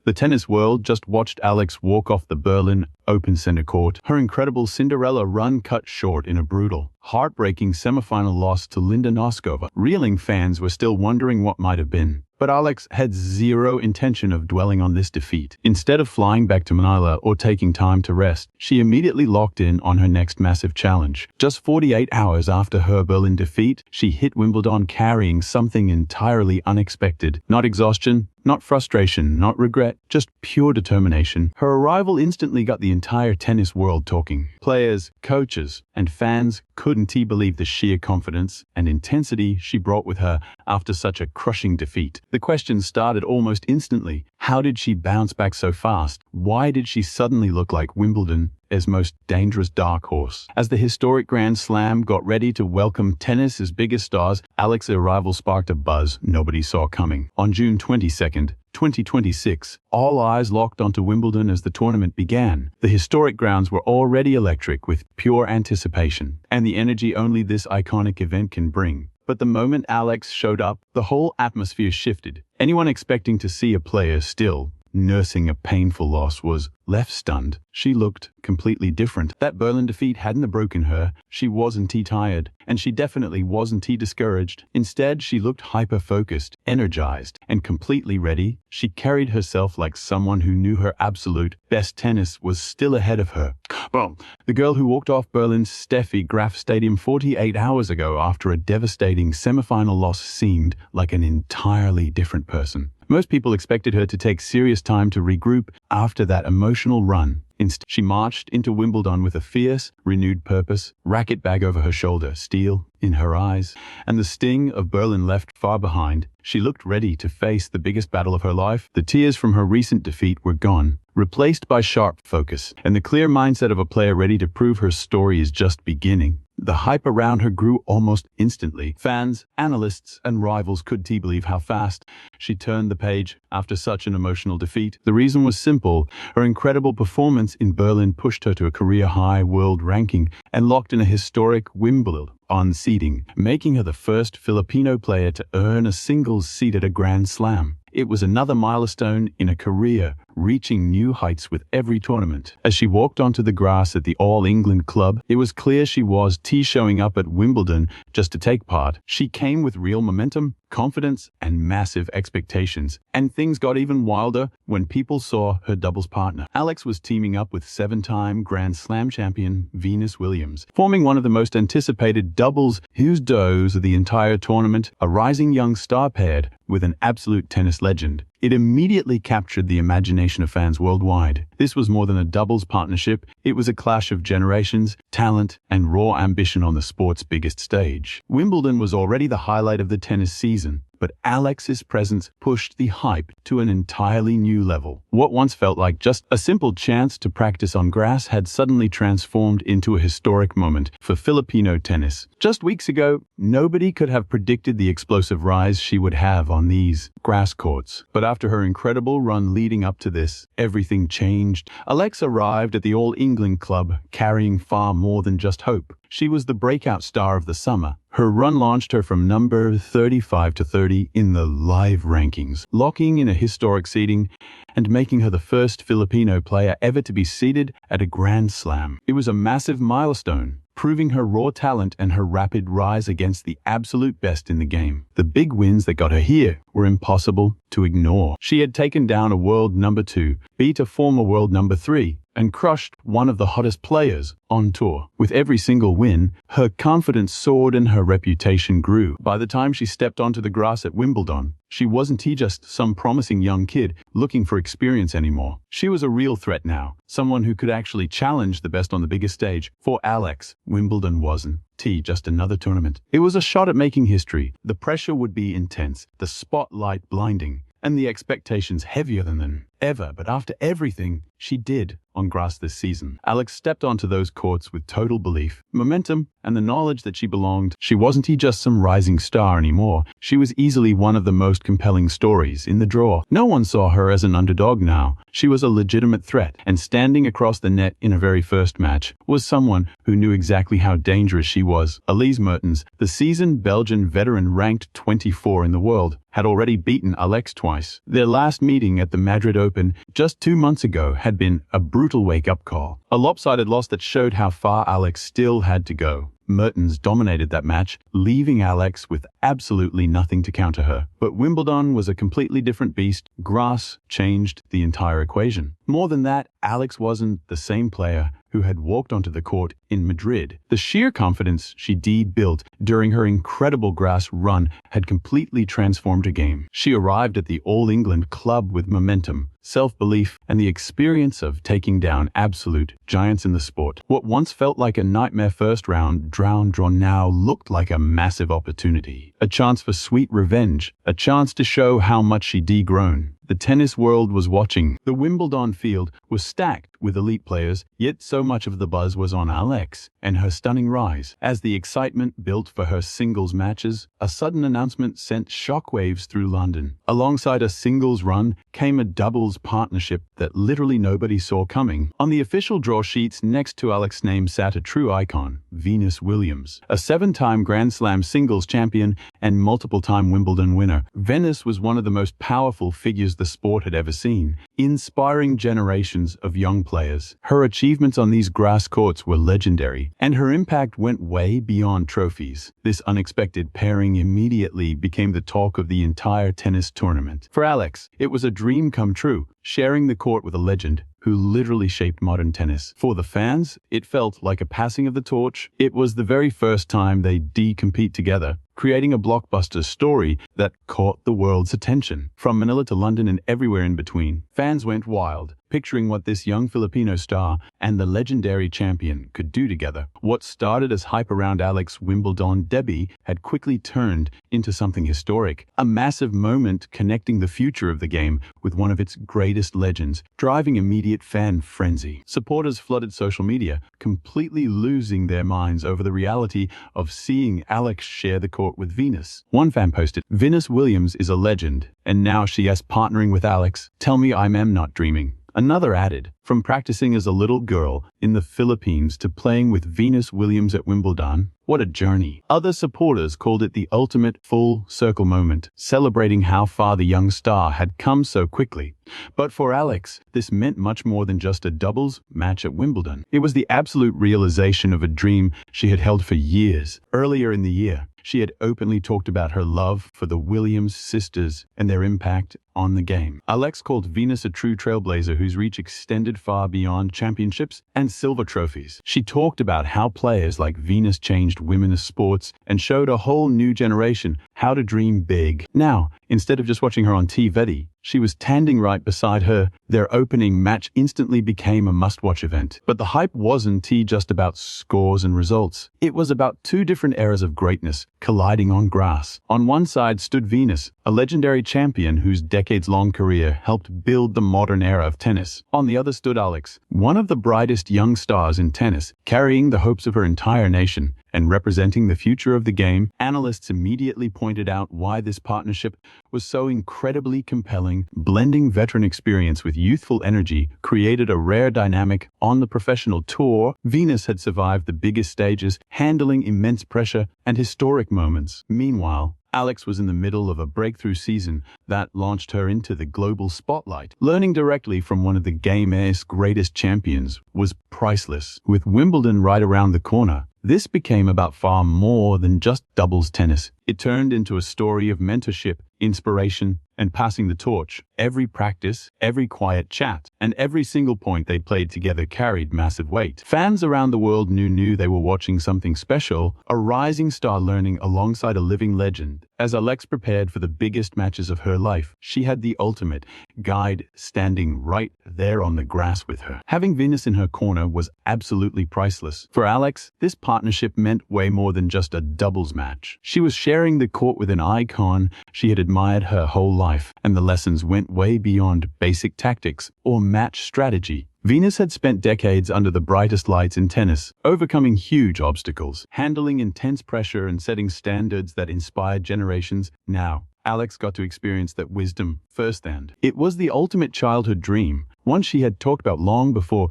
The tennis world just watched Alex walk off the Berlin Open center court, her incredible Cinderella run cut short in a brutal, heartbreaking semifinal loss to Linda Noscova. Reeling fans were still wondering what might have been. But Alex had zero intention of dwelling on this defeat. Instead of flying back to Manila or taking time to rest, she immediately locked in on her next massive challenge. Just 48 hours after her Berlin defeat, she hit Wimbledon carrying something entirely unexpected. Not exhaustion, not frustration, not regret, just pure determination. Her arrival instantly got the entire tennis world talking. Players, coaches, and fans couldn't believe the sheer confidence and intensity she brought with her after such a crushing defeat. The questions started almost instantly. How did she bounce back so fast? Why did she suddenly look like Wimbledon's most dangerous dark horse? As the historic Grand Slam got ready to welcome tennis's biggest stars, Alex's arrival sparked a buzz nobody saw coming. On June 22nd, 2026, all eyes locked onto Wimbledon as the tournament began. The historic grounds were already electric with pure anticipation and the energy only this iconic event can bring. But the moment Alex showed up, the whole atmosphere shifted. Anyone expecting to see a player still nursing a painful loss was left stunned. She looked completely different. That Berlin defeat hadn't broken her. She wasn't tired, and she definitely wasn't discouraged. Instead, she looked hyper-focused, energized, and completely ready. She carried herself like someone who knew her absolute best tennis was still ahead of her. Well, the girl who walked off Berlin's Steffi Graf Stadium 48 hours ago after a devastating semifinal loss seemed like an entirely different person. Most people expected her to take serious time to regroup after that emotional run. Instead, she marched into Wimbledon with a fierce, renewed purpose, racket bag over her shoulder, steel in her eyes, and the sting of Berlin left far behind. She looked ready to face the biggest battle of her life. The tears from her recent defeat were gone, replaced by sharp focus, and the clear mindset of a player ready to prove her story is just beginning. The hype around her grew almost instantly. Fans, analysts, and rivals couldn't believe how fast she turned the page after such an emotional defeat. The reason was simple. Her incredible performance in Berlin pushed her to a career-high world ranking and locked in a historic Wimbledon seeding, making her the first Filipino player to earn a singles seed at a Grand Slam. It was another milestone in a career, reaching new heights with every tournament. As she walked onto the grass at the All England Club, it was clear she was showing up at Wimbledon just to take part. She came with real momentum, confidence, and massive expectations. And things got even wilder when people saw her doubles partner. Alex was teaming up with seven-time Grand Slam champion Venus Williams, forming one of the most anticipated doubles duos of the entire tournament, a rising young star paired with an absolute tennis legend. It immediately captured the imagination of fans worldwide. This was more than a doubles partnership. It was a clash of generations, talent, and raw ambition on the sport's biggest stage. Wimbledon was already the highlight of the tennis season, but Alex's presence pushed the hype to an entirely new level. What once felt like just a simple chance to practice on grass had suddenly transformed into a historic moment for Filipino tennis. Just weeks ago, nobody could have predicted the explosive rise she would have on these grass courts. But after her incredible run leading up to this, everything changed. Alex arrived at the All England Club carrying far more than just hope. She was the breakout star of the summer. Her run launched her from number 35 to 30 in the live rankings, locking in a historic seeding and making her the first Filipino player ever to be seeded at a Grand Slam. It was a massive milestone, proving her raw talent and her rapid rise against the absolute best in the game. The big wins that got her here were impossible to ignore. She had taken down a world number 2, beat a former world number 3, and crushed one of the hottest players on tour. With every single win, her confidence soared and her reputation grew. By the time she stepped onto the grass at Wimbledon, she wasn't just some promising young kid looking for experience anymore. She was a real threat now, someone who could actually challenge the best on the biggest stage. For Alex, Wimbledon wasn't just another tournament. It was a shot at making history. The pressure would be intense, the spotlight blinding, and the expectations heavier than ever. But after everything she did on grass this season, Alex stepped onto those courts with total belief, momentum, and the knowledge that she belonged. She wasn't just some rising star anymore. She was easily one of the most compelling stories in the draw. No one saw her as an underdog now. She was a legitimate threat, and standing across the net in her very first match was someone who knew exactly how dangerous she was. Elise Mertens, the seasoned Belgian veteran ranked 24 in the world, had already beaten Alex twice. Their last meeting at the Madrid Open Open just 2 months ago had been a brutal wake-up call. A lopsided loss that showed how far Alex still had to go. Mertens dominated that match, leaving Alex with absolutely nothing to counter her. But Wimbledon was a completely different beast. Grass changed the entire equation. More than that, Alex wasn't the same player who had walked onto the court in Madrid. The sheer confidence she built during her incredible grass run had completely transformed her game. She arrived at the All England club with momentum, self-belief, and the experience of taking down absolute giants in the sport. What once felt like a nightmare first round draw now looked like a massive opportunity. A chance for sweet revenge, a chance to show how much she'd grown. The tennis world was watching. The Wimbledon field was stacked with elite players, yet so much of the buzz was on Alex and her stunning rise. As the excitement built for her singles matches, a sudden announcement sent shockwaves through London. Alongside a singles run came a doubles partnership that literally nobody saw coming. On the official draw sheets next to Alex's name sat a true icon, Venus Williams, a 7-time Grand Slam singles champion and multiple-time Wimbledon winner. Venus was one of the most powerful figures the sport had ever seen, inspiring generations of young players. Her achievements on these grass courts were legendary, and her impact went way beyond trophies. This unexpected pairing immediately became the talk of the entire tennis tournament. For Alex, it was a dream come true, sharing the court with a legend who literally shaped modern tennis. For the fans, it felt like a passing of the torch. It was the very first time they'd compete together, creating a blockbuster story that caught the world's attention. From Manila to London and everywhere in between, fans went wild, picturing what this young Filipino star and the legendary champion could do together. What started as hype around Alex's Wimbledon debut had quickly turned into something historic, a massive moment connecting the future of the game with one of its greatest legends, driving immediate fan frenzy. Supporters flooded social media, completely losing their minds over the reality of seeing Alex share the court with Venus. One fan posted, "Venus Williams is a legend, and now she is partnering with Alex. Tell me I am not dreaming." Another added, "From practicing as a little girl in the Philippines to playing with Venus Williams at Wimbledon, what a journey." Other supporters called it the ultimate full circle moment, celebrating how far the young star had come so quickly. But for Alex, this meant much more than just a doubles match at Wimbledon. It was the absolute realization of a dream she had held for years. Earlier in the year, she had openly talked about her love for the Williams sisters and their impact on the game. Alex called Venus a true trailblazer whose reach extended far beyond championships and silver trophies. She talked about how players like Venus changed women's sports and showed a whole new generation how to dream big. Now, instead of just watching her on TV, she was standing right beside her. Their opening match instantly became a must-watch event. But the hype wasn't just about scores and results. It was about two different eras of greatness colliding on grass. On one side stood Venus, a legendary champion whose decades-long career helped build the modern era of tennis. On the other stood Alex, one of the brightest young stars in tennis, carrying the hopes of her entire nation and representing the future of the game. Analysts immediately pointed out why this partnership was so incredibly compelling. Blending veteran experience with youthful energy created a rare dynamic on the professional tour. Venus had survived the biggest stages, handling immense pressure and historic moments. Meanwhile, Alex was in the middle of a breakthrough season that launched her into the global spotlight. Learning directly from one of the game's greatest champions was priceless. With Wimbledon right around the corner, this became about far more than just doubles tennis. It turned into a story of mentorship, inspiration, and passing the torch. Every practice, every quiet chat, and every single point they played together carried massive weight. Fans around the world knew they were watching something special, a rising star learning alongside a living legend. As Alex prepared for the biggest matches of her life, she had the ultimate guide standing right there on the grass with her. Having Venus in her corner was absolutely priceless. For Alex, this partnership meant way more than just a doubles match. She was sharing the court with an icon she had admired her whole life, and the lessons went way beyond basic tactics or match strategy. Venus had spent decades under the brightest lights in tennis, overcoming huge obstacles, handling intense pressure and setting standards that inspired generations. Now, Alex got to experience that wisdom firsthand. It was the ultimate childhood dream, one she had talked about long before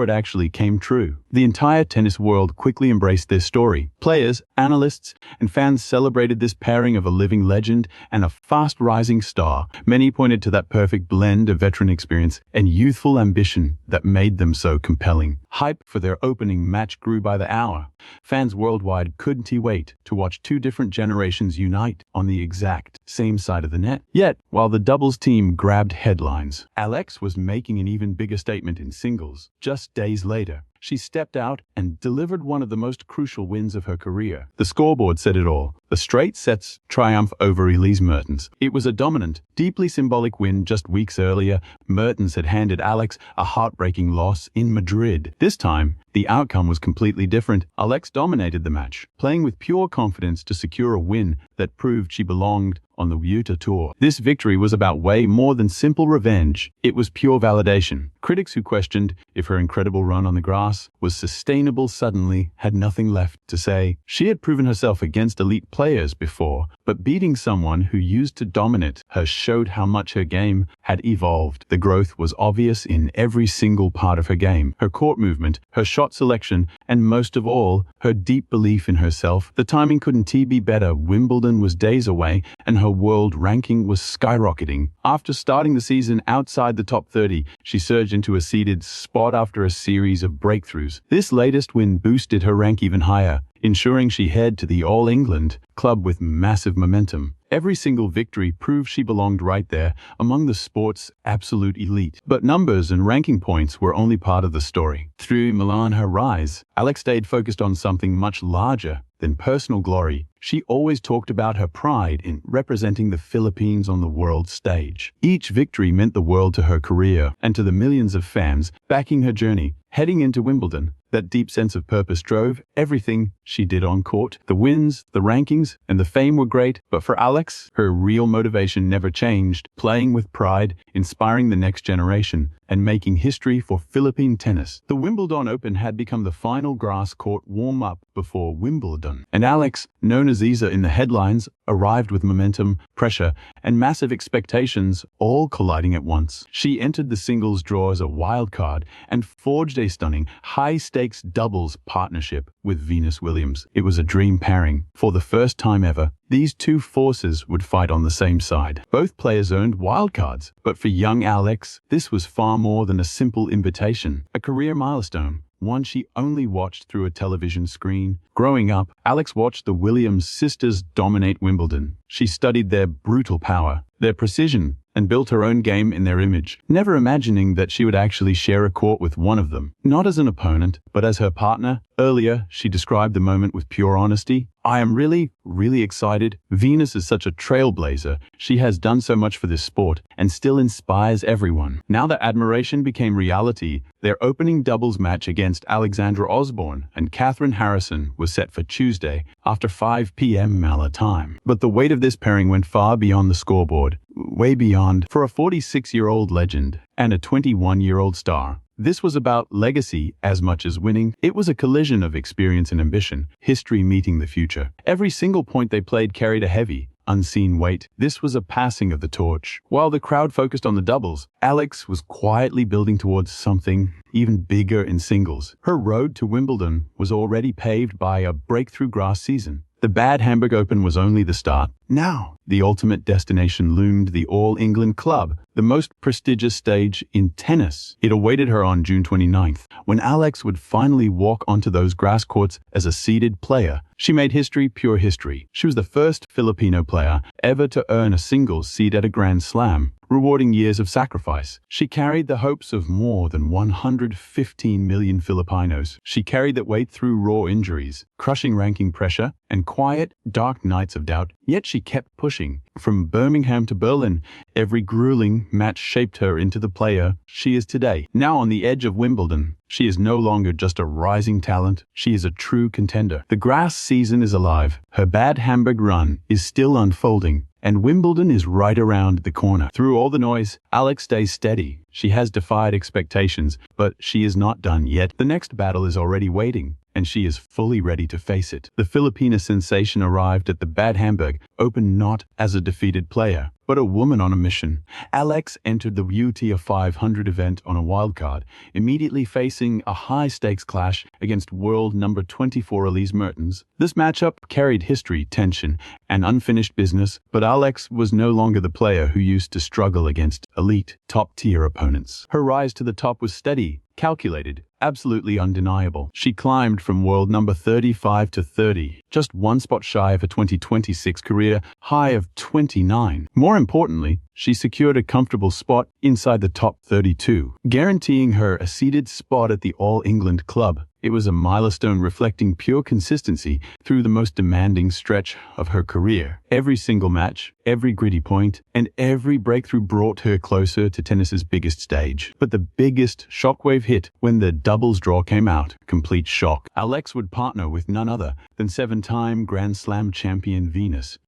it actually came true. The entire tennis world quickly embraced this story. Players, analysts, and fans celebrated this pairing of a living legend and a fast-rising star. Many pointed to that perfect blend of veteran experience and youthful ambition that made them so compelling. Hype for their opening match grew by the hour. Fans worldwide couldn't wait to watch two different generations unite on the exact same side of the net. Yet, while the doubles team grabbed headlines, Alex was making an even bigger statement in singles. Just days later, she stepped out and delivered one of the most crucial wins of her career. The scoreboard said it all. The straight sets triumph over Elise Mertens. It was a dominant, deeply symbolic win. Just weeks earlier, Mertens had handed Alex a heartbreaking loss in Madrid. This time, the outcome was completely different. Alex dominated the match, playing with pure confidence to secure a win that proved she belonged on the Wimbledon tour. This victory was about way more than simple revenge. It was pure validation. Critics who questioned if her incredible run on the grass was sustainable suddenly had nothing left to say. She had proven herself against elite players before, but beating someone who used to dominate her showed how much her game had evolved. The growth was obvious in every single part of her game. Her court movement, her shot selection, and most of all, her deep belief in herself. The timing couldn't be better. Wimbledon was days away, and her world ranking was skyrocketing. After starting the season outside the top 30, she surged into a seeded spot after a series of breakthroughs. This latest win boosted her rank even higher, ensuring she head to the All England club with massive momentum. Every single victory proved she belonged right there among the sport's absolute elite. But numbers and ranking points were only part of the story. Through Milan, her rise, Alex stayed focused on something much larger than personal glory. She always talked about her pride in representing the Philippines on the world stage. Each victory meant the world to her career and to the millions of fans backing her journey. Heading into Wimbledon, that deep sense of purpose drove everything she did on court. The wins, the rankings, and the fame were great, but for Alex, her real motivation never changed: playing with pride, inspiring the next generation, and making history for Philippine tennis. The Wimbledon Open had become the final grass court warm-up before Wimbledon, and Alex, known as Eala in the headlines, arrived with momentum, pressure, and massive expectations all colliding at once. She entered the singles draw as a wild card and forged a stunning, high-stakes doubles partnership with Venus Williams. It was a dream pairing. For the first time ever, these two forces would fight on the same side. Both players earned wildcards, but for young Alex, this was far more than a simple invitation, a career milestone, one she only watched through a television screen. Growing up, Alex watched the Williams sisters dominate Wimbledon. She studied their brutal power, their precision, and built her own game in their image, never imagining that she would actually share a court with one of them, not as an opponent, but as her partner. Earlier, she described the moment with pure honesty. "I am really excited. Venus is such a trailblazer. She has done so much for this sport and still inspires everyone." Now that admiration became reality, their opening doubles match against Alexandra Osborne and Catherine Harrison was set for Tuesday after 5 p.m. Manila time. But the weight of this pairing went far beyond the scoreboard, way beyond. For a 46-year-old legend and a 21-year-old star, this was about legacy as much as winning. It was a collision of experience and ambition, history meeting the future. Every single point they played carried a heavy, unseen weight. This was a passing of the torch. While the crowd focused on the doubles, Alex was quietly building towards something even bigger in singles. Her road to Wimbledon was already paved by a breakthrough grass season. The Bad Hamburg Open was only the start. Now, the ultimate destination loomed: the All England Club, the most prestigious stage in tennis. It awaited her on June 29th, when Alex would finally walk onto those grass courts as a seeded player. She made history, pure history. She was the first Filipino player ever to earn a singles seed at a Grand Slam, rewarding years of sacrifice. She carried the hopes of more than 115 million Filipinos. She carried that weight through raw injuries, crushing ranking pressure, and quiet, dark nights of doubt. Yet she kept pushing. From Birmingham to Berlin, every grueling match shaped her into the player she is today. Now on the edge of Wimbledon, she is no longer just a rising talent. She is a true contender. The grass season is alive. Her Bad Hamburg run is still unfolding, and Wimbledon is right around the corner. Through all the noise, Alex stays steady. She has defied expectations, but she is not done yet. The next battle is already waiting, and she is fully ready to face it. The Filipino sensation arrived at the Bad Hamburg Open not as a defeated player, but a woman on a mission. Alex entered the WTA 500 event on a wildcard, immediately facing a high-stakes clash against world number 24 Elise Mertens. This matchup carried history, tension, and unfinished business, but Alex was no longer the player who used to struggle against elite, top-tier opponents. Her rise to the top was steady, calculated, absolutely undeniable. She climbed from world number 35 to 30, just one spot shy of a 2026 career high of 29. More importantly, she secured a comfortable spot inside the top 32, guaranteeing her a seated spot at the All England club. It was a milestone reflecting pure consistency through the most demanding stretch of her career. Every single match, every gritty point, and every breakthrough brought her closer to tennis's biggest stage. But the biggest shockwave hit when the doubles draw came out. Complete shock. Alex would partner with none other than seven-time Grand Slam champion Venus.